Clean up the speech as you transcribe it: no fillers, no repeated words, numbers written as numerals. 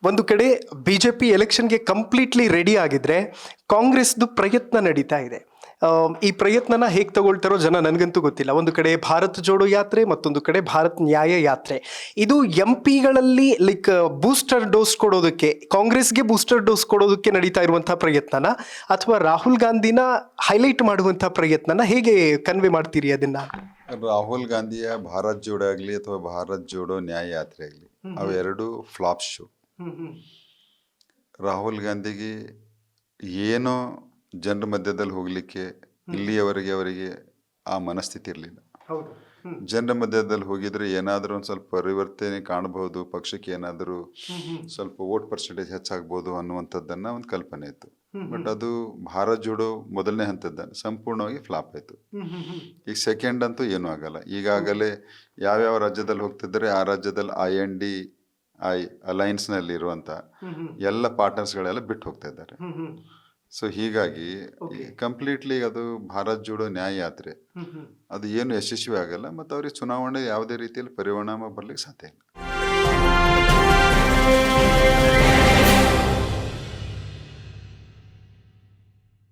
ಒಂದು ಕಡೆ ಬಿಜೆಪಿ ಎಲೆಕ್ಷನ್ಗೆ ಕಂಪ್ಲೀಟ್ಲಿ ರೆಡಿ ಆಗಿದ್ರೆ ಕಾಂಗ್ರೆಸ್ದು ಪ್ರಯತ್ನ ನಡೀತಾ ಇದೆ. ಈ ಪ್ರಯತ್ನನ ಹೇಗೆ ತಗೊಳ್ತಾರೋ ಜನ ನನಗಂತೂ ಗೊತ್ತಿಲ್ಲ. ಒಂದು ಕಡೆ ಭಾರತ್ ಜೋಡೋ ಯಾತ್ರೆ, ಮತ್ತೊಂದು ಕಡೆ ಭಾರತ್ ನ್ಯಾಯ ಯಾತ್ರೆ. ಇದು ಎಂ ಪಿಗಳಲ್ಲಿ ಲೈಕ್ ಬೂಸ್ಟರ್ ಡೋಸ್ ಕೊಡೋದಕ್ಕೆ, ಕಾಂಗ್ರೆಸ್ಗೆ ಬೂಸ್ಟರ್ ಡೋಸ್ ಕೊಡೋದಕ್ಕೆ ನಡೀತಾ ಇರುವಂತಹ ಪ್ರಯತ್ನನ, ಅಥವಾ ರಾಹುಲ್ ಗಾಂಧಿನ ಹೈಲೈಟ್ ಮಾಡುವಂತಹ ಪ್ರಯತ್ನನ ಹೇಗೆ ಕನ್ವೆ ಮಾಡ್ತೀರಿ ಅದನ್ನ? ರಾಹುಲ್ ಗಾಂಧಿಯ ಭಾರತ್ ಜೋಡೋ ಆಗಲಿ ಅಥವಾ ಭಾರತ್ ಜೋಡೋ ನ್ಯಾಯ ಯಾತ್ರೆ ಆಗಲಿ, ಅವೆರಡು ಫ್ಲಾಪ್ ಶೋ. ರಾಹುಲ್ ಗಾಂಧಿಗೆ ಏನೋ ಜನರ ಮಧ್ಯದಲ್ಲಿ ಹೋಗ್ಲಿಕ್ಕೆ ಇಲ್ಲಿಯವರೆಗೆ ಅವರಿಗೆ ಆ ಮನಸ್ಥಿತಿ ಇರಲಿಲ್ಲ. ಜನರ ಮಧ್ಯದಲ್ಲಿ ಹೋಗಿದ್ರೆ ಏನಾದರೂ ಒಂದು ಸ್ವಲ್ಪ ಪರಿವರ್ತನೆ ಕಾಣಬಹುದು, ಪಕ್ಷಕ್ಕೆ ಏನಾದರೂ ಸ್ವಲ್ಪ ವೋಟ್ ಪರ್ಸೆಂಟೇಜ್ ಹೆಚ್ಚಾಗ್ಬೋದು ಅನ್ನುವಂಥದ್ದನ್ನ ಒಂದು ಕಲ್ಪನೆ ಇತ್ತು. ಬಟ್ ಅದು ಭಾರತ್ ಜೋಡೋ ಮೊದಲನೇ ಹಂತದ ಸಂಪೂರ್ಣವಾಗಿ ಫ್ಲಾಪ್ ಆಯ್ತು. ಈಗ ಸೆಕೆಂಡ್ ಅಂತೂ ಏನೂ ಆಗಲ್ಲ. ಈಗಾಗಲೇ ಯಾವ್ಯಾವ ರಾಜ್ಯದಲ್ಲಿ ಹೋಗ್ತಿದ್ದಾರೆ ಆ ರಾಜ್ಯದಲ್ಲಿ INDI ಅಲೈನ್ಸ್ ನಲ್ಲಿ ಇರುವಂತ ಎಲ್ಲ ಪಾರ್ಟ್ನರ್ಸ್ಗಳೆಲ್ಲ ಬಿಟ್ಟು ಹೋಗ್ತಾ ಇದ್ದಾರೆ. ಸೊ ಹೀಗಾಗಿ ಕಂಪ್ಲೀಟ್ಲಿ ಅದು ಭಾರತ್ ಜೋಡೋ ನ್ಯಾಯ ಯಾತ್ರೆ ಅದು ಏನು ಯಶಸ್ವಿ ಆಗಲ್ಲ, ಮತ್ತು ಅವ್ರಿಗೆ ಚುನಾವಣೆ ಯಾವುದೇ ರೀತಿಯಲ್ಲಿ ಪರಿಣಾಮ ಬರ್ಲಿಕ್ಕೆ ಸಾಧ್ಯ ಇಲ್ಲ.